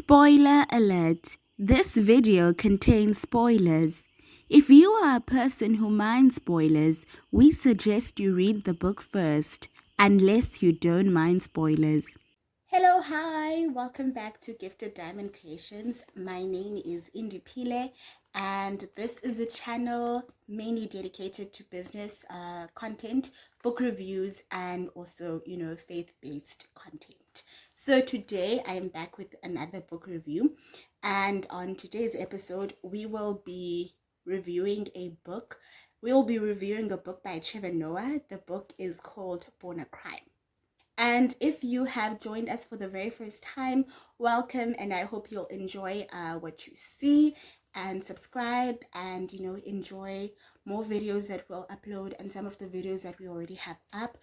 Spoiler alert! This video contains spoilers. If you are a person who minds spoilers, we suggest you read the book first, unless you don't mind spoilers. Hello, hi, welcome back to Gifted Diamond Creations. My name is Indipile, and this is a channel mainly dedicated to business content, book reviews, and also, faith-based content. So today I am back with another book review, and on today's episode we will be reviewing a book. We'll be reviewing a book by Trevor Noah. The book is called BornACrime. And if you have joined us for the very first time, welcome, and I hope you'll enjoy what you see and subscribe and enjoy more videos that we'll upload and some of the videos that we already have up.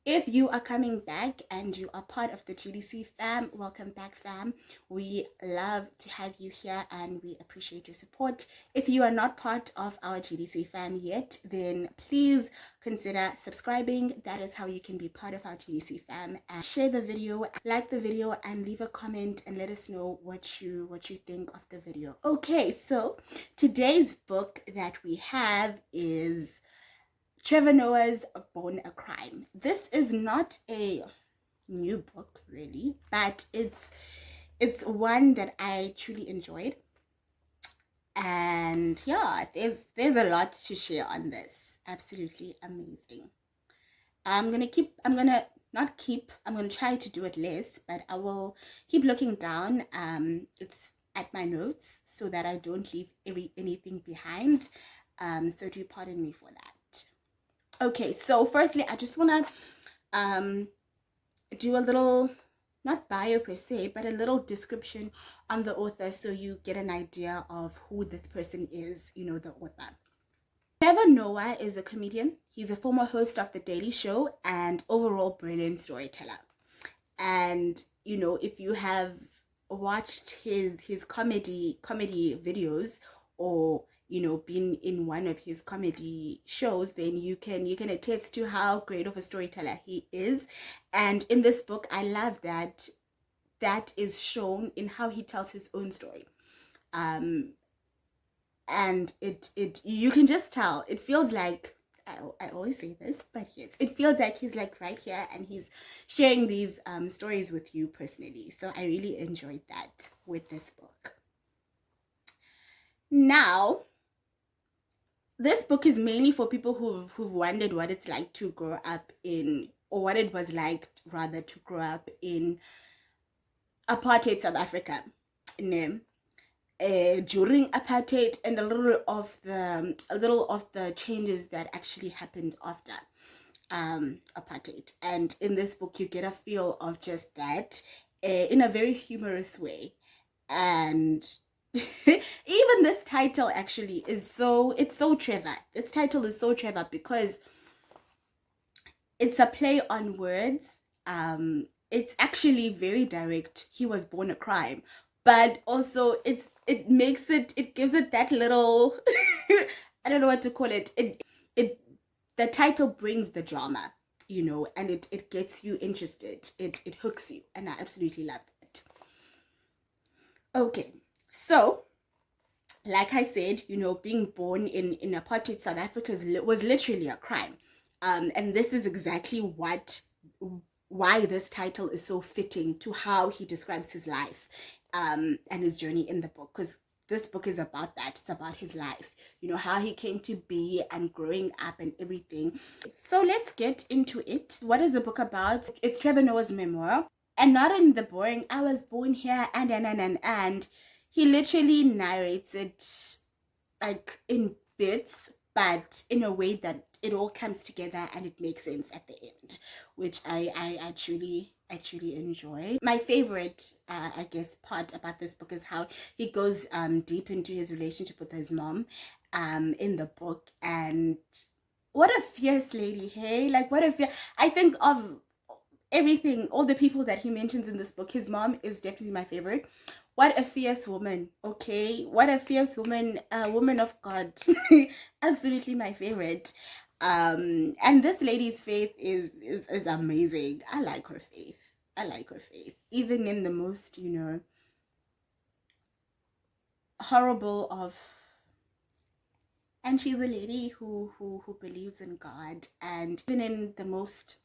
If you are coming back and you are part of the GDC Fam, welcome back, fam. We love to have you here and we appreciate your support. If you are not part of our GDC Fam yet, then please consider subscribing. That is how you can be part of our GDC Fam. And share the video, like the video, and leave a comment and let us know what you think of the video. Okay, so today's book that we have is Trevor Noah's BornACrime. This is not a new book really, but it's one that I truly enjoyed. And yeah, there's a lot to share on this. Absolutely amazing. I'm gonna try to do it less, but I will keep looking down it's at my notes so that I don't leave anything behind. So do pardon me for that. Okay, so firstly, I just want to do a little, not bio per se, but a little description on the author so you get an idea of who this person is, the author. Trevor Noah is a comedian. He's a former host of The Daily Show and overall brilliant storyteller. And, if you have watched his comedy videos or been in one of his comedy shows, then you can attest to how great of a storyteller he is. And in this book, I love that is shown in how he tells his own story. And it you can just tell. It feels like, I always say this, but yes, it feels like he's like right here and he's sharing these stories with you personally. So I really enjoyed that with this book. Now, this book is mainly for people who've wondered what it's like to grow up in, or what it was like rather to grow up in apartheid South Africa, during apartheid, and a little of the changes that actually happened after apartheid. And in this book, you get a feel of just that in a very humorous way. And even this title actually is so Trevor. This title is so Trevor because it's a play on words. It's actually very direct. He was born a crime, but also it gives it that little I don't know what to call it. The title brings the drama, and it gets you interested. It hooks you, and I absolutely love it. Okay. So, like I said, being born in apartheid South Africa was literally a crime. And this is exactly why this title is so fitting to how he describes his life and his journey in the book. Because this book is about that. It's about his life, how he came to be and growing up and everything. So let's get into it. What is the book about? It's Trevor Noah's memoir. And not in the boring, I was born here and. He literally narrates it like in bits, but in a way that it all comes together and it makes sense at the end, which I truly enjoy. My favorite, I guess, part about this book is how he goes deep into his relationship with his mom in the book. And what a fierce lady, hey? Like, what a fierce... I think of everything, all the people that he mentions in this book, his mom is definitely my favorite. What a fierce woman, okay? What a fierce woman, woman of God. Absolutely my favorite. And this lady's faith is amazing. I like her faith. Even in the most, horrible of, and she's a lady who believes in God, and even in the most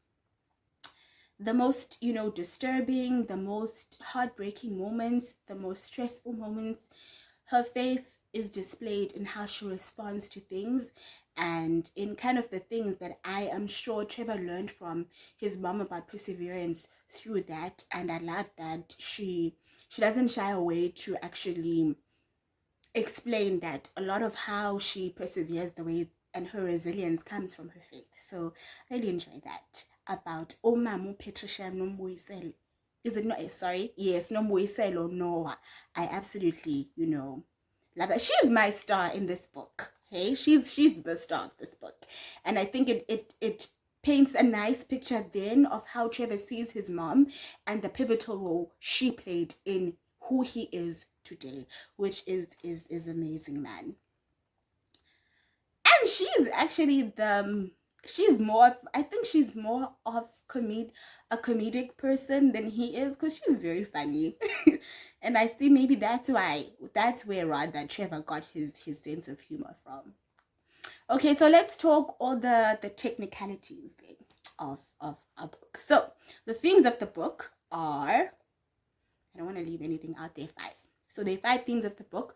disturbing, the most heartbreaking moments, the most stressful moments, her faith is displayed in how she responds to things, and in kind of the things that I am sure Trevor learned from his mom about perseverance through that. And I love that she doesn't shy away to actually explain that a lot of how she perseveres the way and her resilience comes from her faith. So I really enjoy that about Omamu Patricia Nombuyiselo. Is it not? Sorry, yes, Nombuyiselo Noah. I absolutely, love that. She's my star in this book. Hey, she's the star of this book, and I think it paints a nice picture then of how Trevor sees his mom and the pivotal role she played in who he is today, which is amazing, man. And she's actually she's more, I think she's more of a comedic person than he is, because she's very funny. And I see maybe that's where rather Trevor got his sense of humor from. Okay, so let's talk all the technicalities then of a book. So the themes of the book are, I don't want to leave anything out there, 5. So there are 5 themes of the book.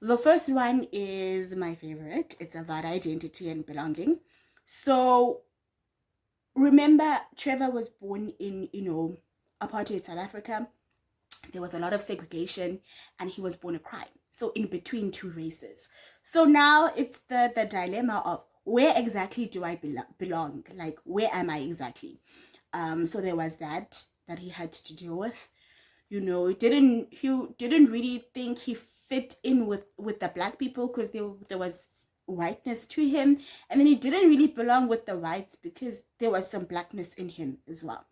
The first one is my favorite. It's about identity and belonging. So remember, Trevor was born in, apartheid South Africa. There was a lot of segregation, and he was born a crime. So in between 2 races. So now it's the dilemma of, where exactly do I belong? Like, where am I exactly? So there was that he had to deal with. He didn't really think he fit in with the black people, because there was whiteness to him, and then he didn't really belong with the whites because there was some blackness in him as well.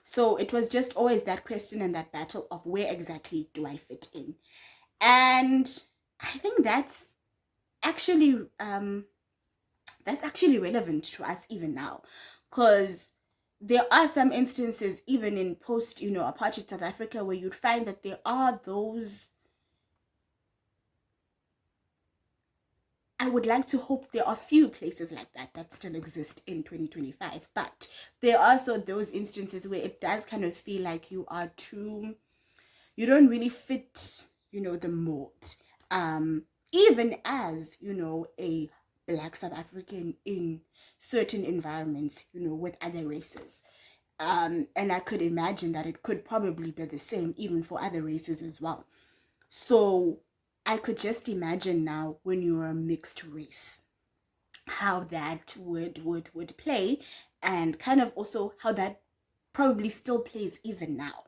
So it was just always that question and that battle of, where exactly do I fit in? And I think that's actually relevant to us even now, because there are some instances even in post apartheid South Africa where you'd find that there are those, I would like to hope there are few places like that still exist in 2025, but there are also those instances where it does kind of feel like you don't really fit the mold, even as a Black South African in certain environments with other races. And I could imagine that it could probably be the same even for other races as well. So I could just imagine now, when you're a mixed race, how that would play, and kind of also how that probably still plays even now.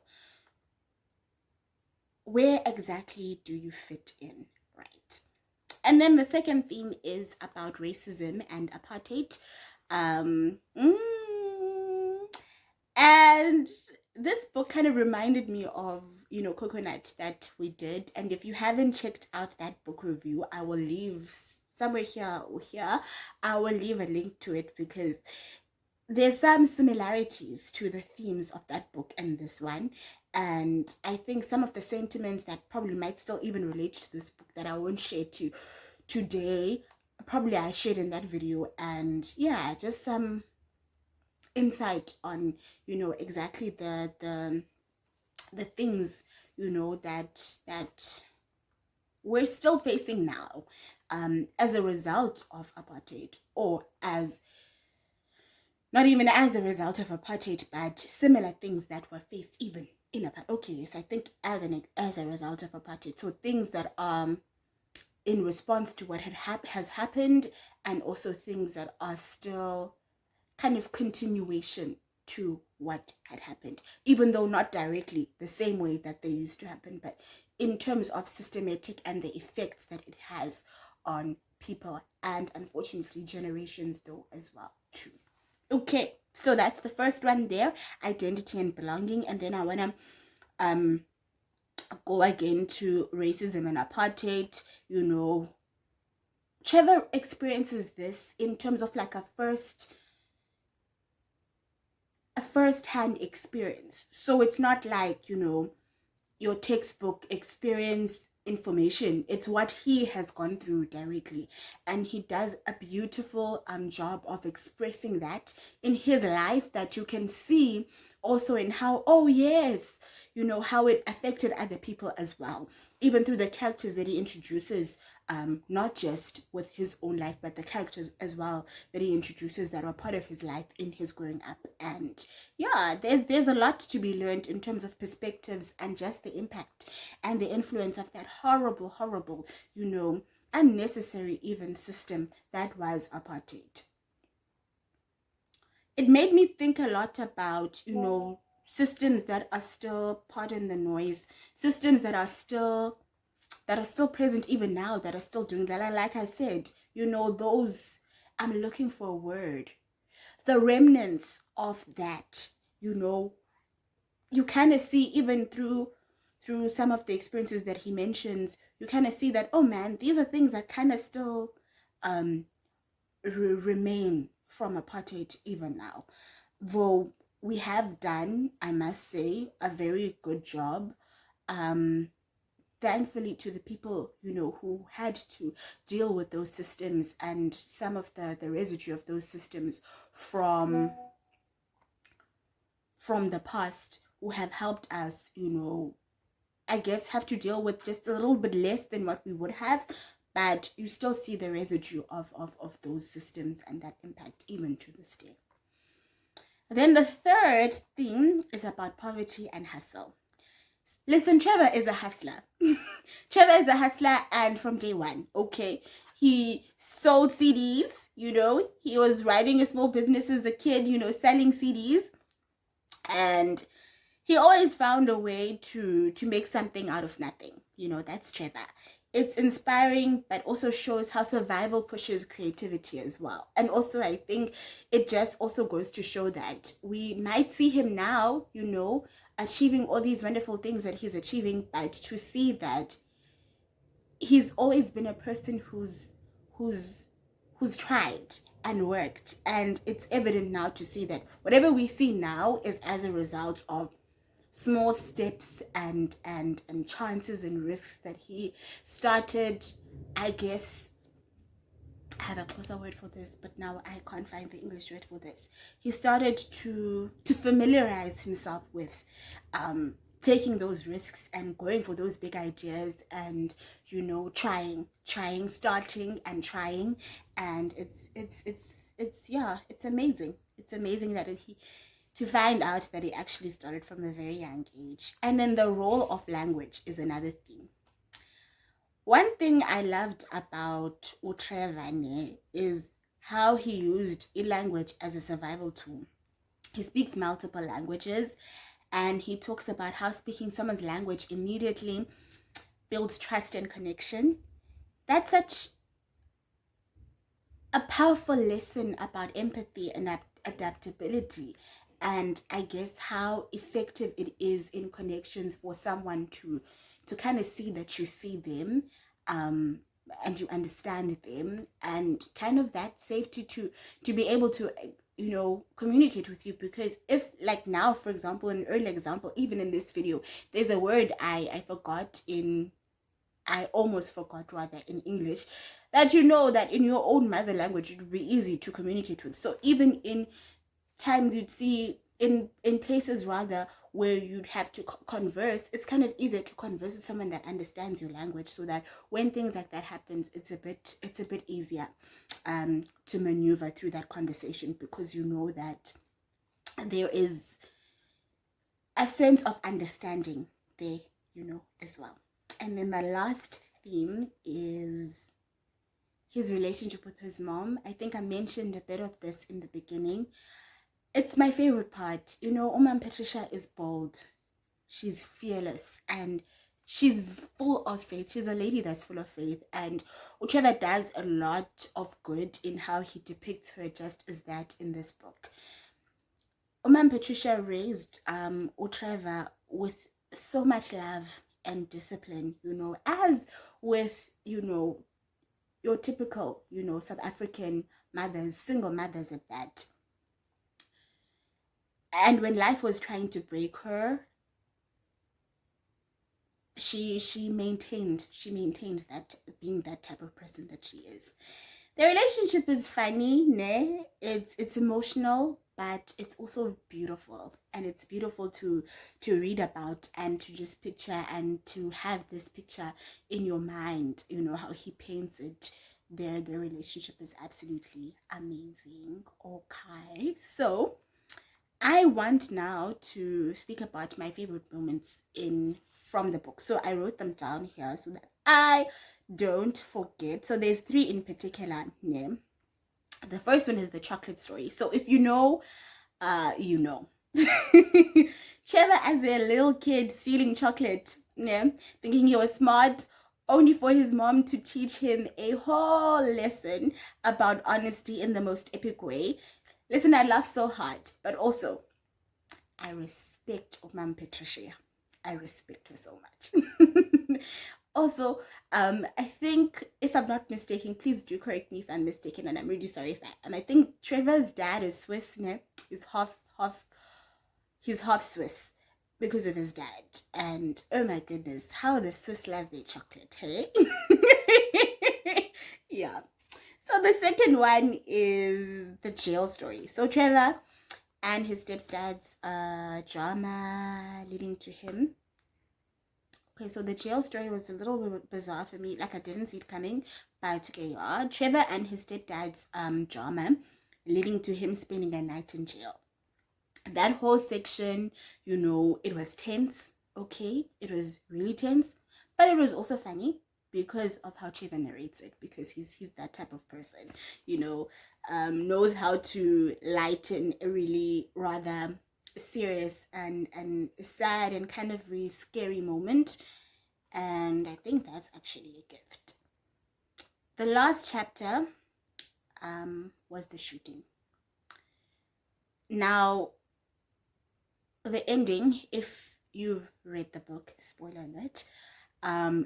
Where exactly do you fit in, right? And then the second theme is about racism and apartheid. And this book kind of reminded me of, Coconut that we did. And if you haven't checked out that book review, I will leave somewhere here or here. I will leave a link to it, because there's some similarities to the themes of that book and this one. And I think some of the sentiments that probably might still even relate to this book that I won't share today, probably I shared in that video. And yeah, just some insight on exactly the things that we're still facing now, as a result of apartheid, or as not even as a result of apartheid, but similar things that were faced even in apartheid. Okay, yes, I think as a result of apartheid. So things that in response to what has happened, and also things that are still kind of continuation to what had happened, even though not directly the same way that they used to happen, but in terms of systematic and the effects that it has on people, and unfortunately generations though as well too. Okay, so that's the first one there, identity and belonging. And then I want to go again to racism and apartheid. Trevor experiences this in terms of like a first-hand experience. So it's not like your textbook experience information. It's what he has gone through directly, and he does a beautiful job of expressing that in his life, that you can see also in how, oh yes, you know, how it affected other people as well, even through the characters that he introduces, not just with his own life, but the characters as well that he introduces that are part of his life in his growing up. And yeah, there's a lot to be learned in terms of perspectives and just the impact and the influence of that horrible, you know, unnecessary even system that was apartheid. It made me think a lot about, you know, systems that are still, pardon the noise, systems that are still present even now, that are still doing that. And like I said, you know, those, I'm looking for a word, the remnants of that, you know, you kind of see even through some of the experiences that he mentions, you kind of see that, oh man, these are things that kind of still remain from apartheid even now. Though we have done, I must say, a very good job, thankfully, to the people, you know, who had to deal with those systems and some of the residue of those systems from the past, who have helped us, you know, I guess have to deal with just a little bit less than what we would have, but you still see the residue of those systems and that impact even to this day. Then the third theme is about poverty and hustle. Listen, Trevor is a hustler. Trevor is a hustler, and from day one, okay? He sold CDs, you know. He was running a small business as a kid, you know, selling CDs. And he always found a way to make something out of nothing. You know, that's Trevor. It's inspiring, but also shows how survival pushes creativity as well. And also, I think it just also goes to show that we might see him now, you know, achieving all these wonderful things that he's achieving, but to see that he's always been a person who's tried and worked. And it's evident now to see that whatever we see now is as a result of small steps and chances and risks that he started. I guess I have a closer word for this, but now I can't find the English word for this. He started to familiarize himself with taking those risks and going for those big ideas, and you know, starting and trying. And it's yeah, it's amazing. It's amazing that he, to find out that he actually started from a very young age. And then the role of language is another theme. One thing I loved about Trevor is how he used language as a survival tool. He speaks multiple languages, and he talks about how speaking someone's language immediately builds trust and connection. That's such a powerful lesson about empathy and adaptability, and I guess how effective it is in connections for someone to kind of see that you see them, and you understand them, and kind of that safety to be able to, you know, communicate with you. Because if, like now, for example, an early example, even in this video, there's a word I forgot in, I almost forgot rather, in English, that you know that in your own mother language it would be easy to communicate with. So even in times you'd see in places rather where you'd have to converse, it's kind of easier to converse with someone that understands your language, so that when things like that happens, it's a bit easier to maneuver through that conversation, because you know that there is a sense of understanding there, you know, as well. And then the last theme is his relationship with his mom. I think I mentioned a bit of this in the beginning. It's my favorite part. You know, Oman Patricia is bold. She's fearless, and she's full of faith. She's a lady that's full of faith. And Trevor does a lot of good in how he depicts her just as that in this book. Oman Patricia raised Trevor with so much love and discipline, you know, as with, you know, your typical, you know, South African mothers, single mothers at that. And when life was trying to break her, she maintained that, being that type of person that she is. The relationship is funny, ne? It's emotional, but it's also beautiful, and it's beautiful to read about and to just picture and to have this picture in your mind. You know how he paints it. Their relationship is absolutely amazing. Okay, so I want now to speak about my favorite moments from the book. So I wrote them down here so that I don't forget. So there's 3 in particular. Name. The first one is the chocolate story. So if you know, you know. Trevor, as a little kid, stealing chocolate, yeah, thinking he was smart, only for his mom to teach him a whole lesson about honesty in the most epic way. Listen, I laugh so hard, but also I respect Mom Patricia. I respect her so much. Also, I think, if I'm not mistaken, please do correct me if I'm mistaken, and I'm really sorry if I think Trevor's dad is Swiss, ne? He's half Swiss because of his dad. And oh my goodness, how the Swiss love their chocolate, hey? Yeah. So the second one is the jail story. So Trevor and his stepdad's drama leading to him. Okay, so the jail story was a little bit bizarre for me. Like, I didn't see it coming, but okay, Trevor and his stepdad's drama leading to him spending a night in jail. That whole section, you know, it was tense. Okay, it was really tense, but it was also funny because of how Trevor narrates it, because he's that type of person, you know, knows how to lighten a really rather serious and sad and kind of really scary moment. And I think that's actually a gift. The last chapter was the shooting. Now, the ending, if you've read the book, spoiler alert,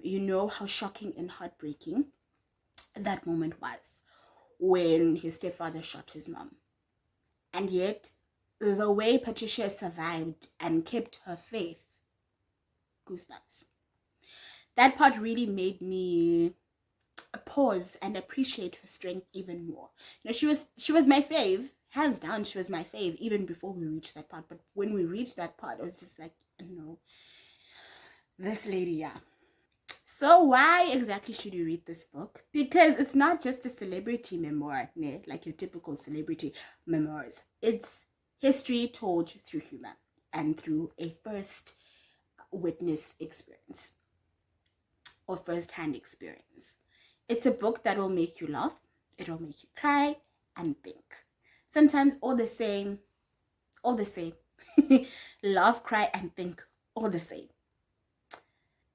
you know how shocking and heartbreaking that moment was when his stepfather shot his mom. And yet, the way Patricia survived and kept her faith, goosebumps. That part really made me pause and appreciate her strength even more. You know, she was my fave, hands down. She was my fave even before we reached that part. But when we reached that part, I was just like, no, this lady, yeah. So why exactly should you read this book? Because it's not just a celebrity memoir, like your typical celebrity memoirs. It's history told through humor and through a first witness experience or first-hand experience. It's a book that will make you laugh, it will make you cry and think. Sometimes all the same. Laugh, cry and think all the same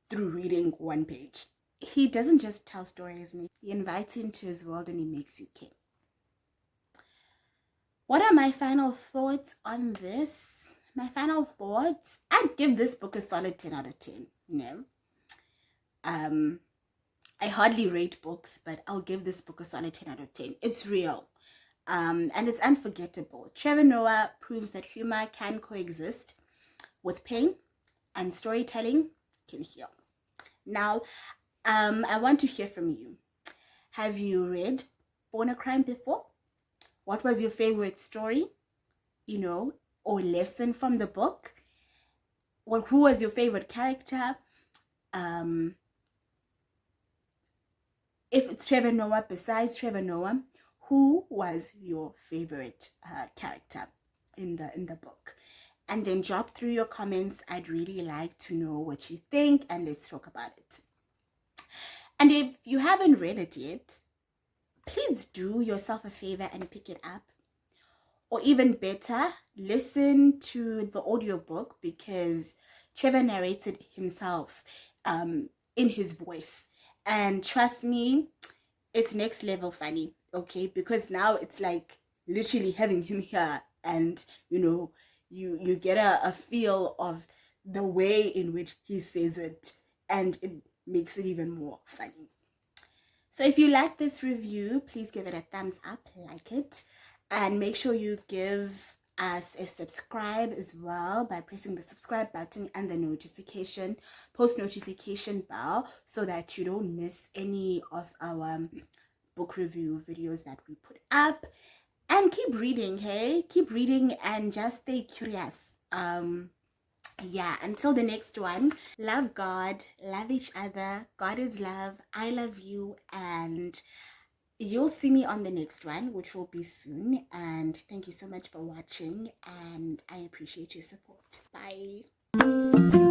through reading one page. He doesn't just tell stories, he invites you into his world and he makes you king. What are my final thoughts on this? My final thoughts, I'd give this book a solid 10 out of 10, you know. I hardly rate books, but I'll give this book a solid 10 out of 10. It's real. And it's unforgettable. Trevor Noah proves that humor can coexist with pain, and storytelling can heal. Now, I want to hear from you. Have you read BornACrime before? What was your favorite story, you know, or lesson from the book? Well, who was your favorite character? If it's Trevor Noah, besides Trevor Noah, who was your favorite character in the book? And then drop through your comments. I'd really like to know what you think, and let's talk about it. And if you haven't read it yet, please do yourself a favor and pick it up. Or even better, listen to the audiobook, because Trevor narrates it himself in his voice. And trust me, it's next level funny, okay? Because now it's like literally having him here, and you know, you get a feel of the way in which he says it, and it makes it even more funny. So if you like this review, please give it a thumbs up, like it, and make sure you give us a subscribe as well by pressing the subscribe button and the post notification bell, so that you don't miss any of our book review videos that we put up. And keep reading, hey, keep reading and just stay curious. Yeah, until the next one, love God, love each other. God is love. I love you, and you'll see me on the next one, which will be soon. And thank you so much for watching, and I appreciate your support. Bye.